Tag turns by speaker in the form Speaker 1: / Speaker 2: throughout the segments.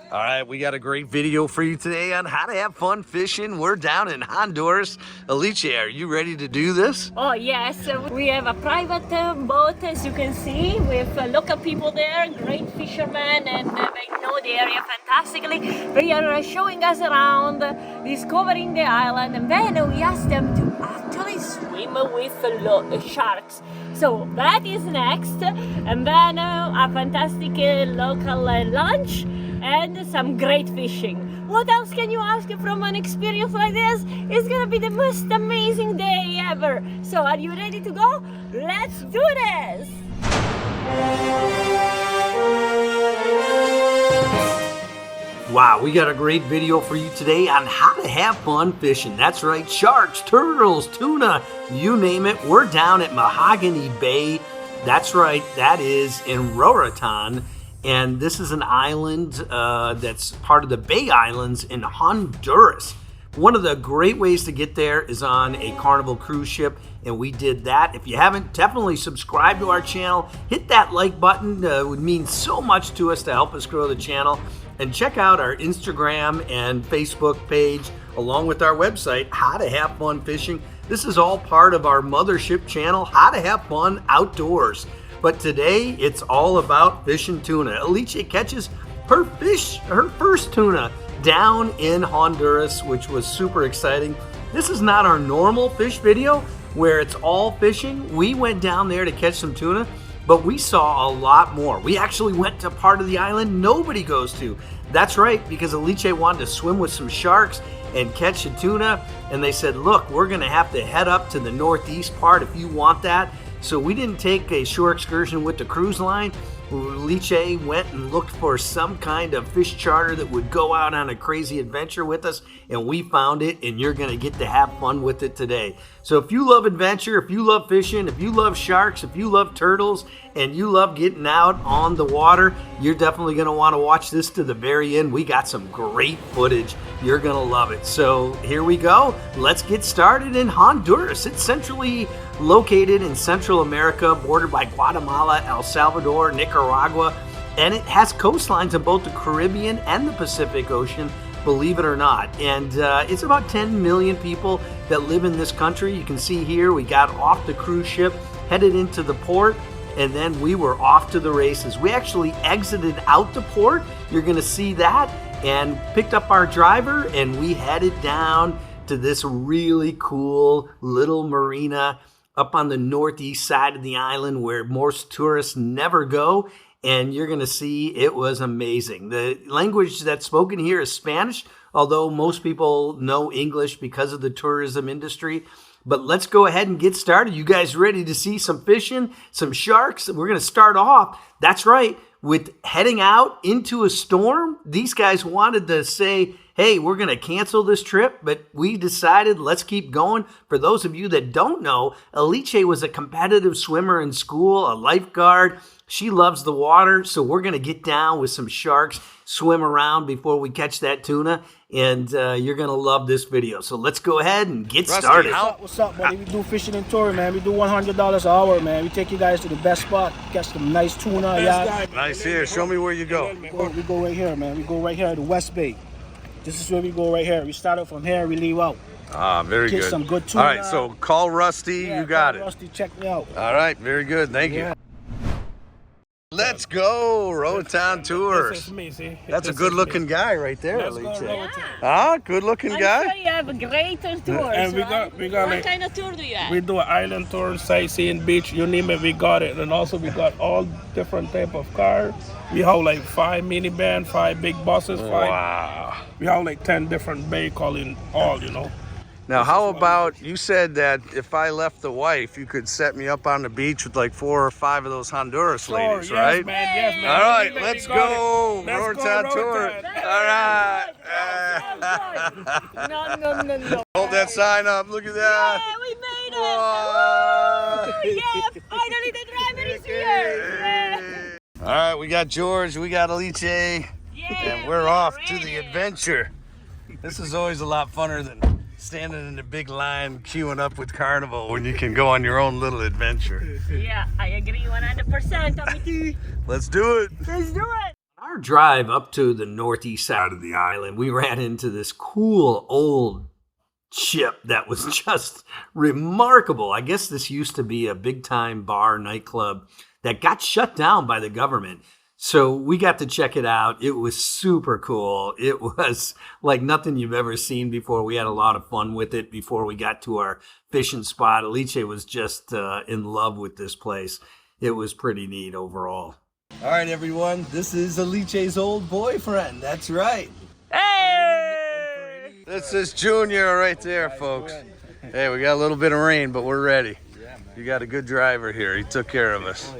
Speaker 1: All right, we got a great video for you today on how to have fun fishing. We're down in Honduras. Alice, are you ready to do this?
Speaker 2: Oh yes, we have a private boat, as you can see, with local people there, great fishermen, and they know the area fantastically. They are showing us around, discovering the island, and then we asked them to actually swim with sharks. So that is next, and then a fantastic local lunch and some great fishing. What else can you ask from an experience like this? It's gonna be the most amazing day ever. So are you ready to go? Let's do this!
Speaker 1: Wow, we got a great video for you today on how to have fun fishing. That's right, sharks, turtles, tuna, you name it. We're down at Mahogany Bay. That's right, that is in Roatan. And this is an island that's part of the Bay Islands in Honduras. One of the great ways to get there is on a Carnival cruise ship, and we did that. If you haven't, definitely subscribe to our channel. Hit that like button. It would mean so much to us to help us grow the channel. And check out our Instagram and Facebook page, along with our website, How to Have Fun Fishing. This is all part of our mothership channel, How to Have Fun Outdoors. But today, it's all about fishing tuna. Alice catches her first tuna down in Honduras, which was super exciting. This is not our normal fish video where it's all fishing. We went down there to catch some tuna, but we saw a lot more. We actually went to part of the island nobody goes to. That's right, because Alice wanted to swim with some sharks and catch a tuna, and they said, look, we're gonna have to head up to the northeast part if you want that. So we didn't take a shore excursion with the cruise line. Alice went and looked for some kind of fish charter that would go out on a crazy adventure with us, and we found it, and you're going to get to have fun with it today. So if you love adventure, if you love fishing, if you love sharks, if you love turtles, and you love getting out on the water, you're definitely going to want to watch this to the very end. We got some great footage. You're going to love it. So here we go. Let's get started in Honduras. It's centrally located in Central America, bordered by Guatemala, El Salvador, Nicaragua, and it has coastlines in both the Caribbean and the Pacific Ocean, believe it or not. And it's about 10 million people that live in this country. You can see here we got off the cruise ship, headed into the port, and then we were off to the races. We actually exited out the port, you're gonna see that, and picked up our driver, and we headed down to this really cool little marina up on the northeast side of the island where most tourists never go, and you're going to see it was amazing. The language that's spoken here is Spanish, although most people know English because of the tourism industry. But let's go ahead and get started. You guys ready to see some fishing, some sharks? We're going to start off, that's right, with heading out into a storm. These guys wanted to say, hey, we're going to cancel this trip, but we decided let's keep going. For those of you that don't know, Alice was a competitive swimmer in school, a lifeguard. She loves the water, so we're going to get down with some sharks, swim around before we catch that tuna, and you're going to love this video. So let's go ahead and get started.
Speaker 3: What's up, buddy? We do fishing and touring, man. We do $100 an hour, man. We take you guys to the best spot, catch some nice tuna.
Speaker 1: Nice here. Show me where you go.
Speaker 3: We go right here, man. We go right here at the West Bay. This is where we go right here. We start out from here, we leave out.
Speaker 1: Ah, very good.
Speaker 3: Get some good tuna.
Speaker 1: All right, so call Rusty.
Speaker 3: Yeah,
Speaker 1: you got it.
Speaker 3: Rusty, check me out.
Speaker 1: All right, very good. Thank you. Let's go, Roatan Tours.
Speaker 4: This is me, see?
Speaker 1: That's a good-looking guy right there, Alice.
Speaker 2: Yeah.
Speaker 1: Ah, good-looking
Speaker 2: I'm
Speaker 1: guy.
Speaker 2: sure you have a great tours,
Speaker 4: And we
Speaker 2: right?
Speaker 4: got
Speaker 2: What
Speaker 4: like,
Speaker 2: kind of tour do you have?
Speaker 4: we do an island tour, sightseeing, beach, you name it, we got it. And also we got all different type of cars. We have like 5 minivan, 5 big buses, 5.
Speaker 1: Wow.
Speaker 4: We have like 10 different vehicles in all, you know.
Speaker 1: Now, how about, you said that if I left the wife, you could set me up on the beach with like 4 or 5 of those Honduras ladies,
Speaker 4: yes,
Speaker 1: right?
Speaker 4: Man, yes, man.
Speaker 1: All right,
Speaker 4: We
Speaker 1: let's
Speaker 4: got
Speaker 1: go,
Speaker 4: it. Let's
Speaker 1: Roatan
Speaker 4: go,
Speaker 1: Tour.
Speaker 4: Roatan.
Speaker 1: All right.
Speaker 2: No.
Speaker 1: Hold that sign up, look at that.
Speaker 2: Yeah, we made it!
Speaker 1: What?
Speaker 2: Yeah, finally the driver is here! Yeah.
Speaker 1: All right, we got George, we got Alice, and we're off to the adventure. This is always a lot funner than standing in a big line queuing up with Carnival when you can go on your own little adventure.
Speaker 2: Yeah, I agree 100%.
Speaker 1: Let's do it.
Speaker 2: Let's do it.
Speaker 1: Our drive up to the northeast side of the island, we ran into this cool old ship that was just remarkable. I guess this used to be a big time bar nightclub that got shut down by the government. So we got to check it out. It was super cool. It was like nothing you've ever seen before. We had a lot of fun with it before we got to our fishing spot. Alice was just in love with this place. It was pretty neat overall. All right, everyone. This is Alice's old boyfriend. That's right.
Speaker 2: Hey!
Speaker 5: This is Junior right there, folks. Hey, we got a little bit of rain, but we're ready. You got a good driver here. He took care of us.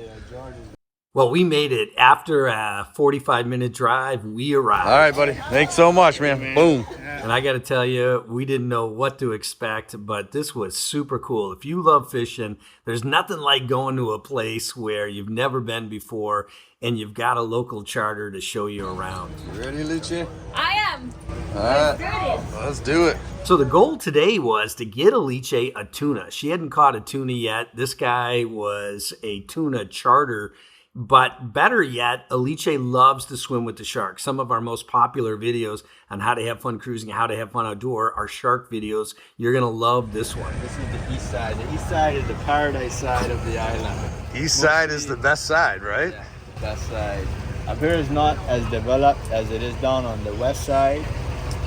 Speaker 1: Well, we made it. After a 45-minute drive, we arrived.
Speaker 5: All right, buddy. Thanks so much, man. Boom.
Speaker 1: And I got to tell you, we didn't know what to expect, but this was super cool. If you love fishing, there's nothing like going to a place where you've never been before and you've got a local charter to show you around.
Speaker 5: You ready, Luce?
Speaker 2: I am.
Speaker 5: All right.
Speaker 2: Let's do this.
Speaker 5: Let's do it.
Speaker 1: So the goal today was to get Alice a tuna. She hadn't caught a tuna yet. This guy was a tuna charter. But better yet, Alice loves to swim with the sharks. Some of our most popular videos on how to have fun cruising, how to have fun outdoor are shark videos. You're going to love this one.
Speaker 6: This is the east side. The east side is the paradise side of the island.
Speaker 5: East side is the best side, right?
Speaker 6: Yeah, best side. Up here is not as developed as it is down on the west side,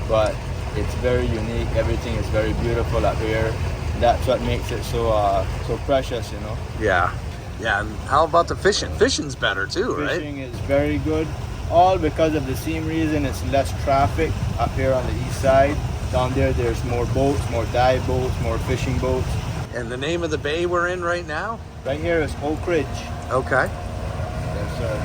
Speaker 6: but it's very unique. Everything is very beautiful up here. That's what makes it so precious, you know.
Speaker 5: Yeah. Yeah, and how about the fishing? Fishing's better too, right?
Speaker 6: Fishing is very good, all because of the same reason. It's less traffic up here on the east side. Down there, there's more boats, more dive boats, more fishing boats.
Speaker 5: And the name of the bay we're in right now?
Speaker 6: Right here is Oak Ridge.
Speaker 5: Okay.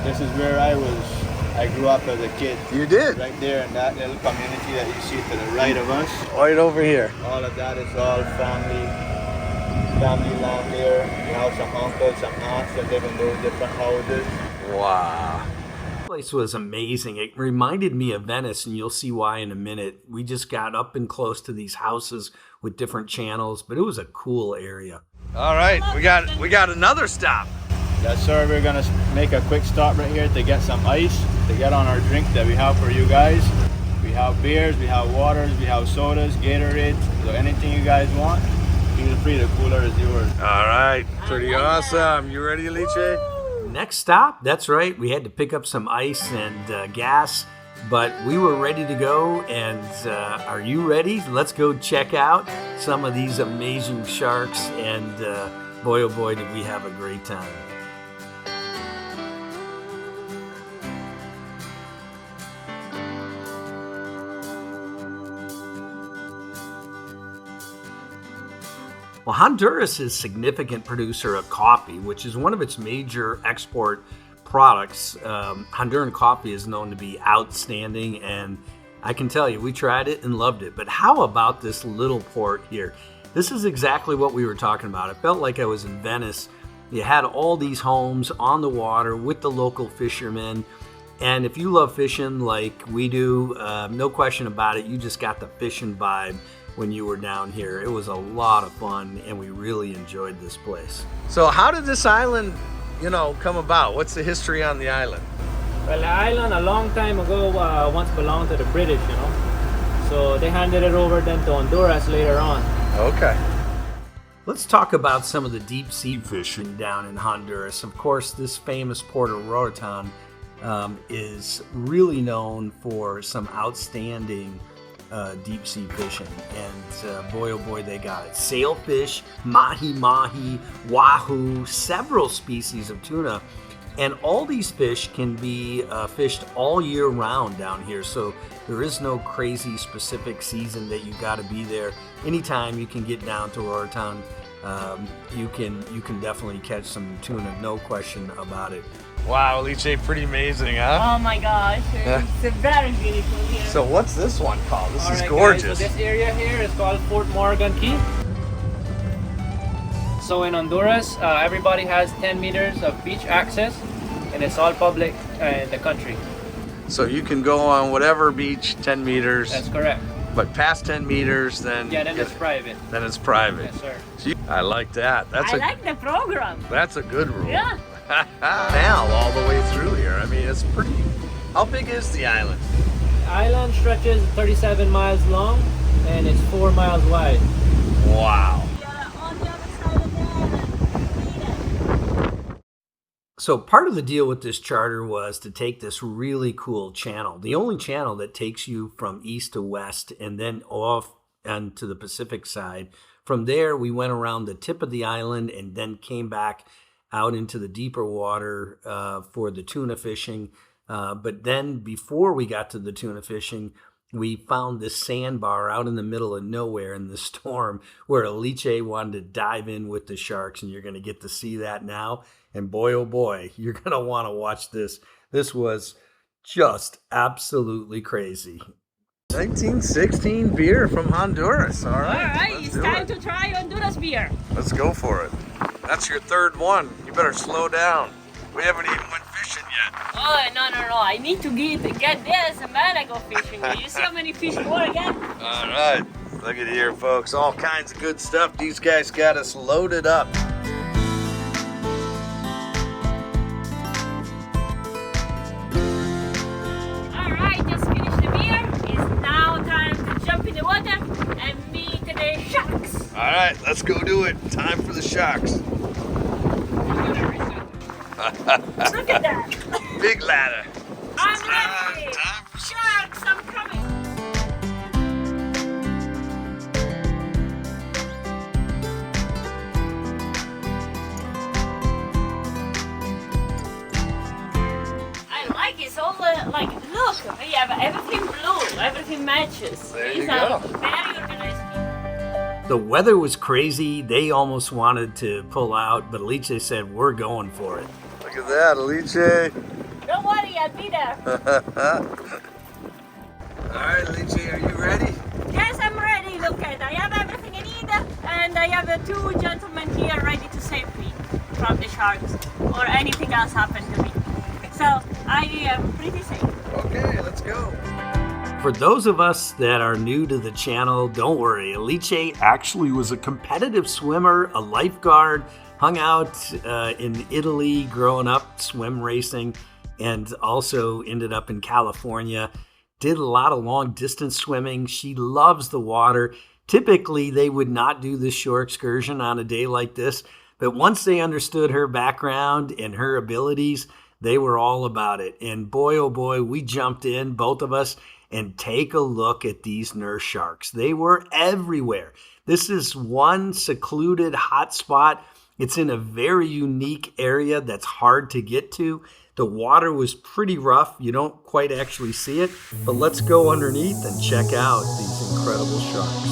Speaker 6: This is where I grew up as a kid.
Speaker 5: You did?
Speaker 6: Right there in that little community that you see to the right of us.
Speaker 5: Right over here.
Speaker 6: All of that is all family land there. You have some uncles, some aunts that live in those different houses.
Speaker 5: Wow.
Speaker 1: This place was amazing. It reminded me of Venice, and you'll see why in a minute. We just got up and close to these houses with different channels, but it was a cool area.
Speaker 5: All right, we got another stop.
Speaker 6: Yes, sir. We're gonna make a quick stop right here to get some ice to get on our drink that we have for you guys. We have beers, we have waters, we have sodas, Gatorade, so anything you guys want. Feel free, the cooler is yours.
Speaker 5: All right, pretty awesome. You ready, Alice?
Speaker 1: Next stop, that's right, we had to pick up some ice and gas, but we were ready to go. And are you ready? Let's go check out some of these amazing sharks, and boy, oh boy, did we have a great time. Well, Honduras is a significant producer of coffee, which is one of its major export products. Honduran coffee is known to be outstanding, and I can tell you, we tried it and loved it. But how about this little port here? This is exactly what we were talking about. It felt like I was in Venice. You had all these homes on the water with the local fishermen. And if you love fishing like we do, no question about it, you just got the fishing vibe when you were down here. It was a lot of fun, and we really enjoyed this place.
Speaker 5: So how did this island, come about? What's the history on the island?
Speaker 7: Well, the island a long time ago once belonged to the British, So they handed it over then to Honduras later on.
Speaker 5: Okay.
Speaker 1: Let's talk about some of the deep sea fishing down in Honduras. Of course, this famous port of Roatan is really known for some outstanding deep sea fishing, and boy oh boy, they got it. Sailfish, mahi-mahi, wahoo, several species of tuna, and all these fish can be fished all year round down here, so there is no crazy specific season that you got to be there. Anytime you can get down to Roatan, you can definitely catch some tuna, no question about it.
Speaker 5: Wow, Alice, pretty amazing, huh?
Speaker 2: Oh my gosh, it's very beautiful here.
Speaker 5: So what's this one called? This is
Speaker 7: Alright,
Speaker 5: gorgeous.
Speaker 7: guys, so this area here is called Fort Morgan Key. So in Honduras, everybody has 10 meters of beach access, and it's all public in the country.
Speaker 5: So you can go on whatever beach, 10 meters.
Speaker 7: That's correct.
Speaker 5: But past 10 meters, then
Speaker 7: It's private.
Speaker 5: Then it's private.
Speaker 7: Yes, sir.
Speaker 5: So I like that.
Speaker 2: I like the program.
Speaker 5: That's a good rule.
Speaker 2: Yeah.
Speaker 5: Now all the way through here. I mean, it's How big is the island?
Speaker 7: The island stretches 37 miles long and it's 4 miles wide.
Speaker 5: Wow.
Speaker 2: On the other side of the
Speaker 1: So part of the deal with this charter was to take this really cool channel, the only channel that takes you from east to west and then off and to the Pacific side. From there, we went around the tip of the island and then came back out into the deeper water for the tuna fishing. But then before we got to the tuna fishing, we found this sandbar out in the middle of nowhere in the storm where Alice wanted to dive in with the sharks, and you're going to get to see that now. And boy, oh boy, you're going to want to watch this. This was just absolutely crazy.
Speaker 5: 1916 beer from Honduras. All right.
Speaker 2: All right,
Speaker 5: let's
Speaker 2: it's
Speaker 5: do
Speaker 2: time
Speaker 5: it.
Speaker 2: to try Honduras beer.
Speaker 5: Let's go for it. That's your third one. You better slow down. We haven't even went fishing yet.
Speaker 2: Oh, no. I need to get this and then I go fishing. You see how many fish more again?
Speaker 5: All right. Look at here, folks. All kinds of good stuff. These guys got us loaded up.
Speaker 2: All right, just finished the beer. It's now time to jump in the water and meet the sharks.
Speaker 5: All right, let's go do it. Time for the sharks.
Speaker 2: Look at that.
Speaker 5: Big ladder.
Speaker 2: I'm ready.
Speaker 5: Time for
Speaker 2: Sharks, I'm coming. I like it. It's all like, look, we have everything blue, everything matches.
Speaker 5: There you
Speaker 2: These
Speaker 5: go.
Speaker 2: are very organized people.
Speaker 1: The weather was crazy. They almost wanted to pull out, but Alice said, we're going for it.
Speaker 5: Look at that, Alice.
Speaker 2: Don't worry, I'll be there.
Speaker 5: All right, Alice, are you ready?
Speaker 2: Yes, I'm ready. Look at, I have everything I need, and I have two gentlemen here ready to save me from the sharks or anything else happen to me. So I am pretty safe.
Speaker 5: Okay, let's go.
Speaker 1: For those of us that are new to the channel, don't worry. Alice actually was a competitive swimmer, a lifeguard, hung out in Italy growing up swim racing, and also ended up in California. Did a lot of long distance swimming. She loves the water. Typically, they would not do this shore excursion on a day like this, but once they understood her background and her abilities, they were all about it. And boy, oh boy, we jumped in, both of us, and take a look at these nurse sharks. They were everywhere. This is one secluded hot spot. It's in a very unique area that's hard to get to. The water was pretty rough. You don't quite actually see it, but let's go underneath and check out these incredible sharks.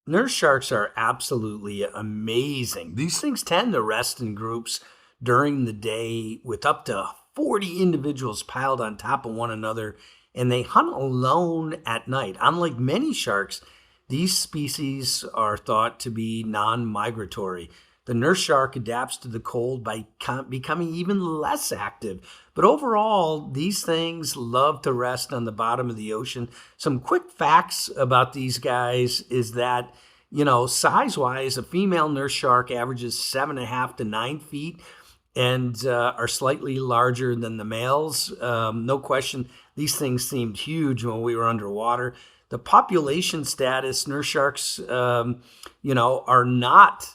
Speaker 1: Nurse sharks are absolutely amazing. These things tend to rest in groups during the day with up to 40 individuals piled on top of one another, and they hunt alone at night. Unlike many sharks, These species are thought to be non-migratory. The nurse shark adapts to the cold by becoming even less active. But overall, these things love to rest on the bottom of the ocean. Some quick facts about these guys is that, size-wise, a female nurse shark averages 7.5 to 9 feet and are slightly larger than the males. No question, these things seemed huge when we were underwater. The population status, nurse sharks, are not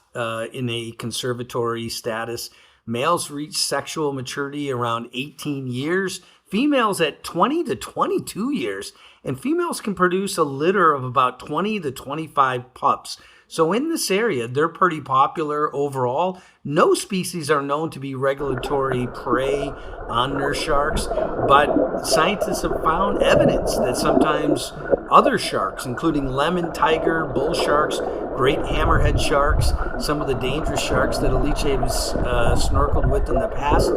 Speaker 1: in a conservatory status. Males reach sexual maturity around 18 years, females at 20 to 22 years, and females can produce a litter of about 20 to 25 pups. So in this area, they're pretty popular overall. No species are known to be regulatory prey on nurse sharks, but scientists have found evidence that sometimes other sharks, including lemon tiger, bull sharks, great hammerhead sharks, some of the dangerous sharks that Alice has snorkeled with in the past,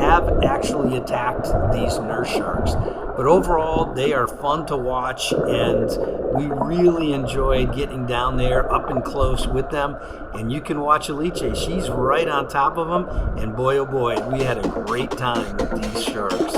Speaker 1: have actually attacked these nurse sharks. But overall, they are fun to watch, and we really enjoyed getting down there up and close with them. And you can watch Alice. She's right on top of them, and boy, oh boy, we had a great time with these sharks.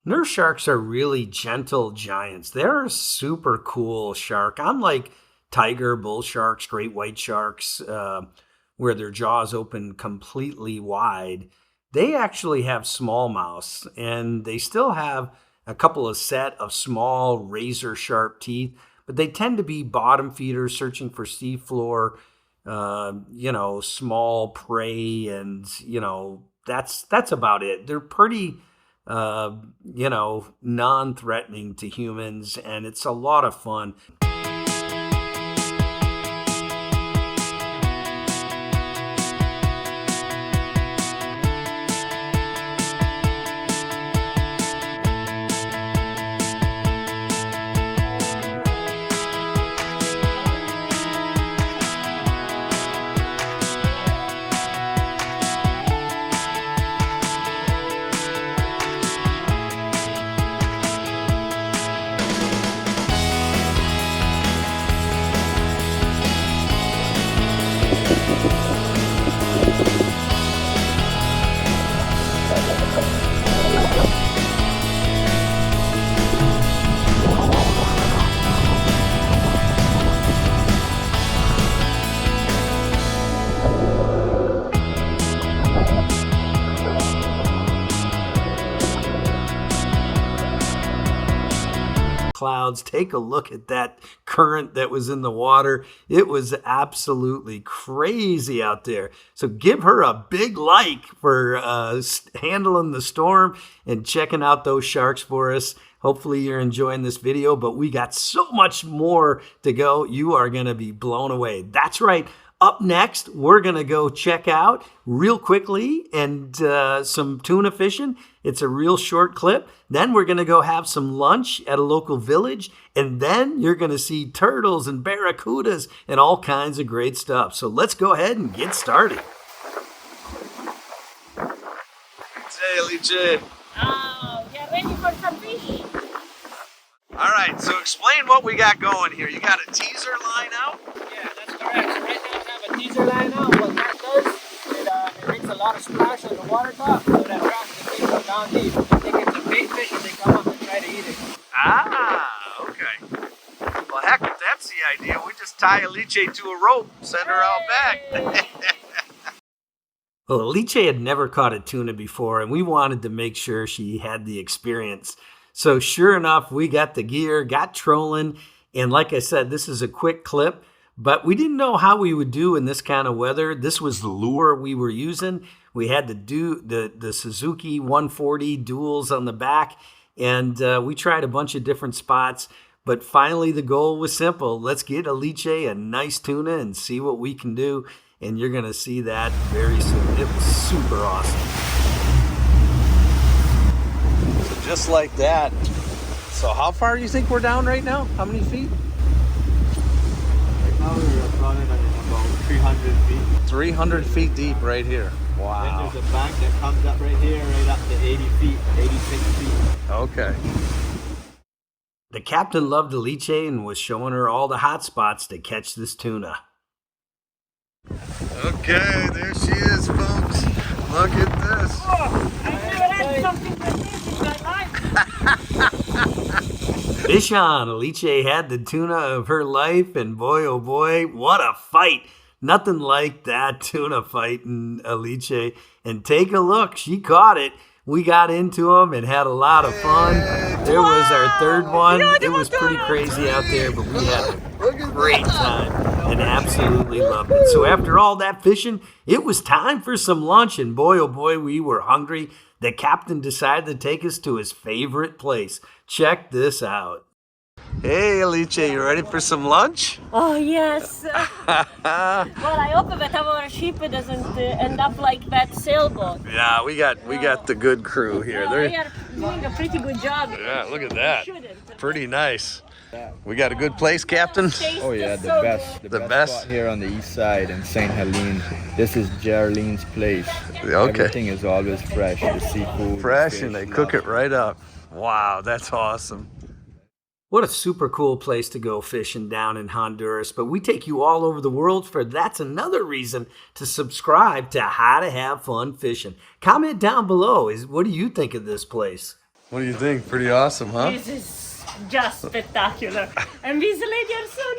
Speaker 1: Nurse sharks are really gentle giants. They're a super cool shark. Unlike tiger, bull sharks, great white sharks, where their jaws open completely wide, they actually have small mouths, and they still have a couple of set of small razor sharp teeth, but they tend to be bottom feeders searching for seafloor, small prey, and that's about it. They're pretty non-threatening to humans, and it's a lot of fun. Clouds. Take a look at that current that was in the water. It was absolutely crazy out there. So give her a big like for handling the storm and checking out those sharks for us. Hopefully you're enjoying this video, but we got so much more to go. You are going to be blown away. That's right. Up next, we're going to go check out real quickly and some tuna fishing. It's a real short clip. Then we're going to go have some lunch at a local village. And then you're going to see turtles and barracudas and all kinds of great stuff. So let's go ahead and get started.
Speaker 5: Hey, Alice.
Speaker 2: Oh, get ready for some fish.
Speaker 5: All right, so explain what we got going here. You got a teaser line out?
Speaker 7: Yeah, that's correct. So right now I have a teaser line out. What that does, it makes a lot of splash on the water top, so that attracts the fish from down deep. They think it's a big fish and they come up and try to eat it.
Speaker 5: Ah, okay. Well, heck, if that's the idea, we just tie Alice to a rope, send her out back.
Speaker 1: Well, Alice had never caught a tuna before, and we wanted to make sure she had the experience. So sure enough, we got the gear, got trolling, and like I said, this is a quick clip, but we didn't know how we would do in this kind of weather. This was the lure we were using. We had to do the Suzuki 140 duals on the back, and we tried a bunch of different spots, but finally the goal was simple. Let's get Alice a nice tuna and see what we can do, and you're going to see that very soon. It was super awesome.
Speaker 5: Just like that. So how far do you think we're down right now? How many feet?
Speaker 6: Right now we're running at about 300 feet.
Speaker 5: 300 feet deep right here. Wow.
Speaker 6: Then there's a bank that comes up right here, right up to 80 feet, 86 feet.
Speaker 5: Okay.
Speaker 1: The captain loved Alice and was showing her all the hot spots to catch this tuna.
Speaker 5: Okay, there she is, folks. Look at this.
Speaker 2: Oh, I never had something like this in my life.
Speaker 1: Fish on. Alice had the tuna of her life, and boy, oh boy, what a fight. Nothing like that tuna fight in Alice. And take a look, she caught it. We got into them and had a lot of fun. There was our third one. It was pretty crazy out there, but we had a great time and absolutely loved it. So after all that fishing, it was time for some lunch, and boy, oh boy, we were hungry. The captain decided to take us to his favorite place. Check this out.
Speaker 5: Hey, Alice, you ready for some lunch?
Speaker 2: Oh, yes. Well, I hope that our ship doesn't end up like that sailboat.
Speaker 5: Yeah, we got the good crew here.
Speaker 2: No, they are doing a pretty good job.
Speaker 5: Yeah, look at that.
Speaker 2: Shouldn't.
Speaker 5: Pretty nice. We got a good place, Captain?
Speaker 6: Oh yeah, the
Speaker 2: So
Speaker 6: best.
Speaker 5: The best?
Speaker 6: Spot here on the east side in St. Helene. This is Geraldine's place.
Speaker 5: Okay.
Speaker 6: Everything is always fresh. The seafood.
Speaker 5: Fresh,
Speaker 6: fish,
Speaker 5: and they cook it right up. Wow, that's awesome.
Speaker 1: What a super cool place to go fishing down in Honduras. But we take you all over the world, for that's another reason to subscribe to How to Have Fun Fishing. Comment down below. What do you think of this place?
Speaker 5: What do you think? Pretty awesome, huh?
Speaker 2: This is just spectacular. And these ladies are so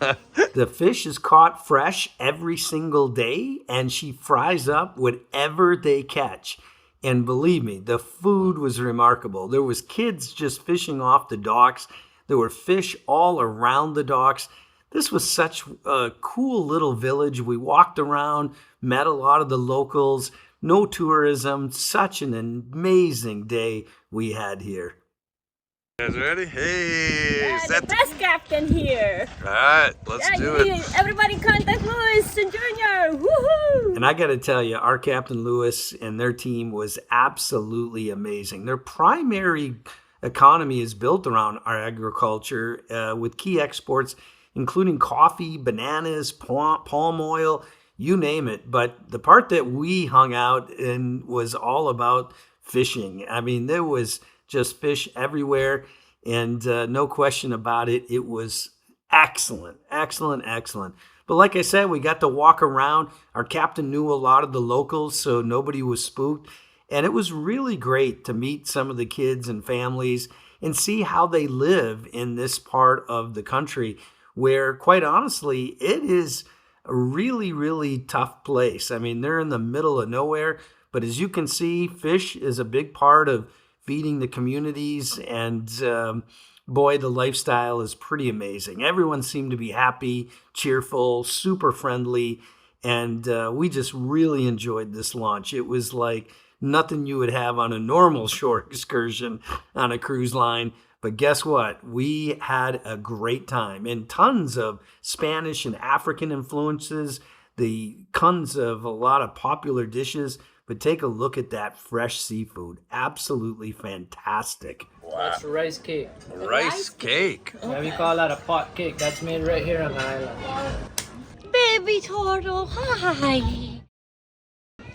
Speaker 2: nice.
Speaker 1: The fish is caught fresh every single day, and she fries up whatever they catch. And believe me, the food was remarkable. There was kids just fishing off the docks. There were fish all around the docks. This was such a cool little village. We walked around, met a lot of the locals, no tourism. Such an amazing day we had here.
Speaker 5: You guys ready? Hey,
Speaker 2: Yeah,
Speaker 5: set
Speaker 2: the best captain here.
Speaker 5: All right, let's do it.
Speaker 2: Everybody contact Louis and Junior. Woohoo!
Speaker 1: And I got to tell you, our Captain Lewis and their team was absolutely amazing. Their primary economy is built around our agriculture with key exports, including coffee, bananas, palm oil, you name it. But the part that we hung out in was all about fishing. I mean, there was just fish everywhere, and no question about it, it was excellent, excellent, excellent. But like I said, we got to walk around. Our captain knew a lot of the locals, so nobody was spooked. And it was really great to meet some of the kids and families and see how they live in this part of the country where, quite honestly, it is a really, really tough place. I mean, they're in the middle of nowhere, but as you can see, fish is a big part of feeding the communities, and boy, the lifestyle is pretty amazing. Everyone seemed to be happy, cheerful, super friendly, and we just really enjoyed this lunch. It was like Nothing you would have on a normal shore excursion on a cruise line. But guess what? We had a great time, and tons of Spanish and African influences, the tons of a lot of popular dishes. But take a look at that fresh seafood. Absolutely fantastic.
Speaker 7: That's rice cake.
Speaker 5: Rice cake.
Speaker 7: Yeah, we call that a pot cake. That's made right here on the island.
Speaker 2: Baby turtle, hi.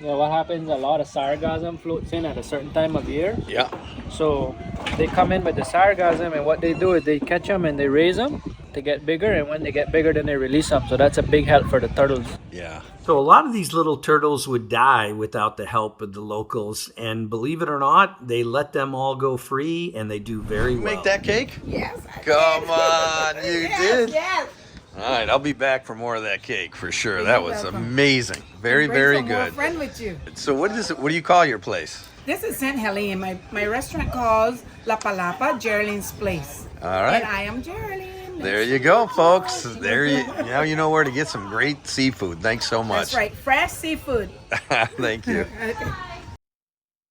Speaker 7: Yeah, what happens, a lot of sargassum floats in at a certain time of year.
Speaker 5: Yeah.
Speaker 7: So they come in with the sargassum, and what they do is they catch them and they raise them to get bigger, and when they get bigger then they release them. So that's a big help for the turtles.
Speaker 5: Yeah.
Speaker 1: So a lot of these little turtles would die without the help of the locals. And believe it or not, they let them all go free, and they do very well.
Speaker 5: Make that cake?
Speaker 8: Yes,
Speaker 5: Come on, you did?
Speaker 8: Yes.
Speaker 5: All right, I'll be back for more of that cake for sure. That was amazing. Very, very good.
Speaker 8: Friend with you.
Speaker 5: So what do you call your place?
Speaker 8: This is St. Helene. My restaurant calls La Palapa, Geraldine's Place.
Speaker 5: All right.
Speaker 8: And I am Geraldine.
Speaker 5: There you go, folks. Now you know where to get some great seafood. Thanks so much.
Speaker 8: That's right. Fresh seafood.
Speaker 5: Thank you.
Speaker 8: Okay.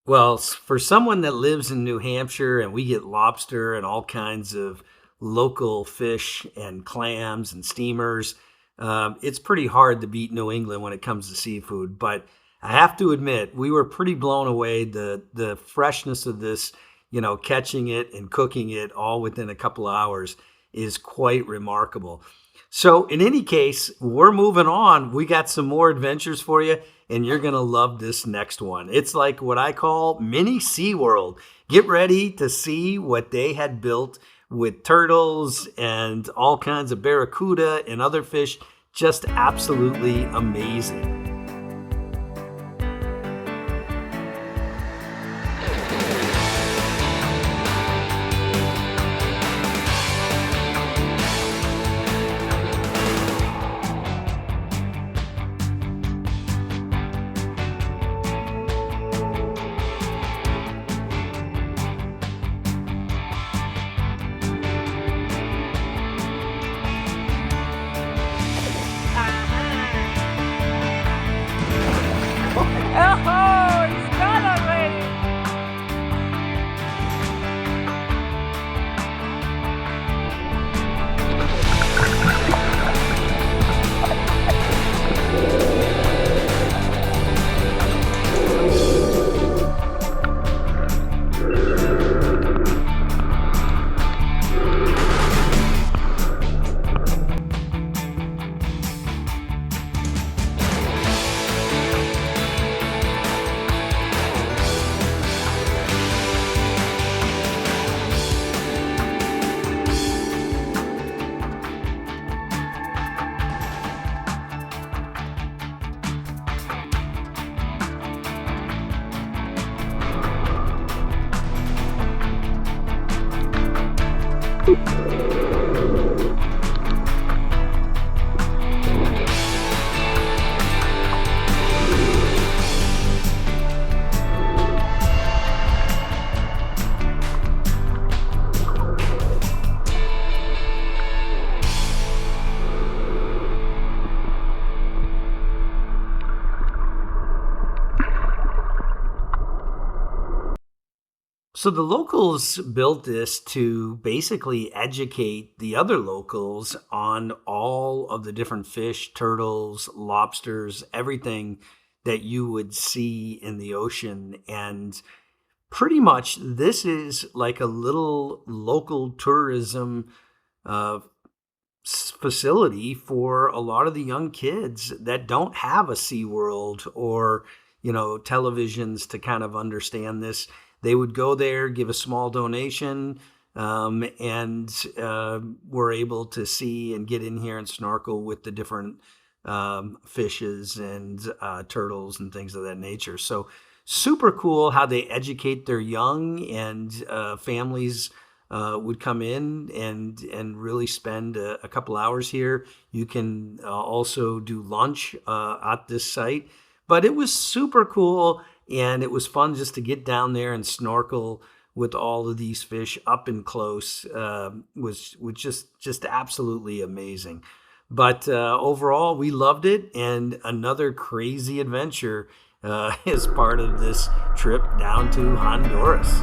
Speaker 1: Well, for someone that lives in New Hampshire, and we get lobster and all kinds of local fish and clams and steamers, it's pretty hard to beat New England when it comes to seafood. But I have to admit, we were pretty blown away. The freshness of this, catching it and cooking it all within a couple of hours is quite remarkable. So in any case, we're moving on. We got some more adventures for you, and you're going to love this next one. It's like what I call mini SeaWorld. Get ready to see what they had built with turtles and all kinds of barracuda and other fish. Just absolutely amazing.
Speaker 2: Oh, it's gone already.
Speaker 1: So the locals built this to basically educate the other locals on all of the different fish, turtles, lobsters, everything that you would see in the ocean. And pretty much this is like a little local tourism facility for a lot of the young kids that don't have a SeaWorld or, televisions to kind of understand this. They would go there, give a small donation, and were able to see and get in here and snorkel with the different fishes and turtles and things of that nature. So super cool how they educate their young, and families would come in and really spend a couple hours here. You can also do lunch at this site. But it was super cool. And it was fun just to get down there and snorkel with all of these fish up and close. Was just absolutely amazing. But overall, we loved it. And another crazy adventure as part of this trip down to Honduras.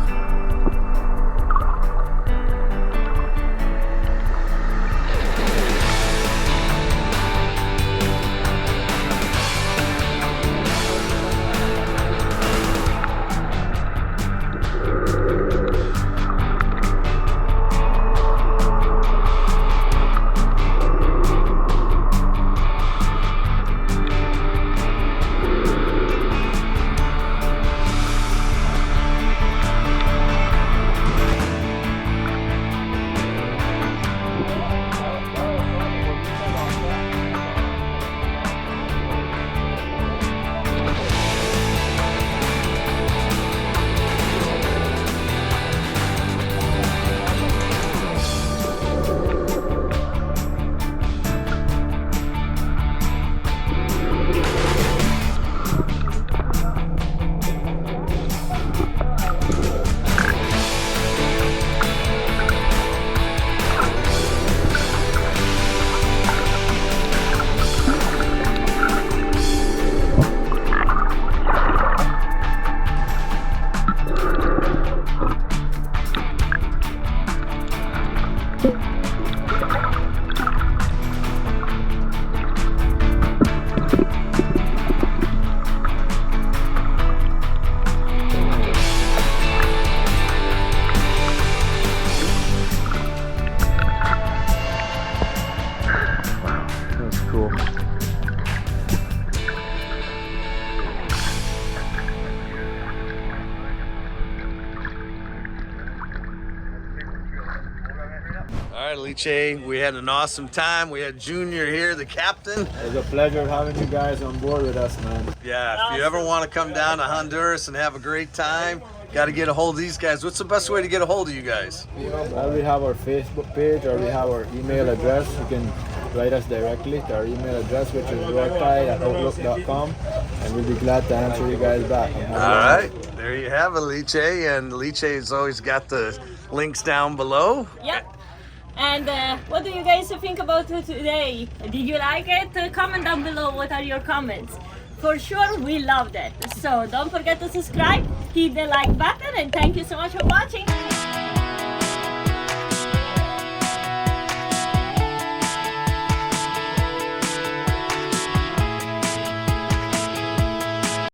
Speaker 5: All right, Liche, we had an awesome time. We had Junior here, the captain.
Speaker 6: It was a pleasure having you guys on board with us, man.
Speaker 5: Yeah, if you ever want to come down to Honduras and have a great time, got to get a hold of these guys. What's the best way to get a hold of you guys?
Speaker 6: Well, we have our Facebook page or we have our email address. You can write us directly to our email address, which is rotai@outlook.com, and we'll be glad to answer you guys back.
Speaker 5: All right, there you have it, Liche, and Liche has always got the links down below.
Speaker 2: Yep. And what do you guys think about it today? Did you like it? Comment down below what are your comments. For sure, we loved it. So don't forget to subscribe, hit the like button, and thank you so much for watching.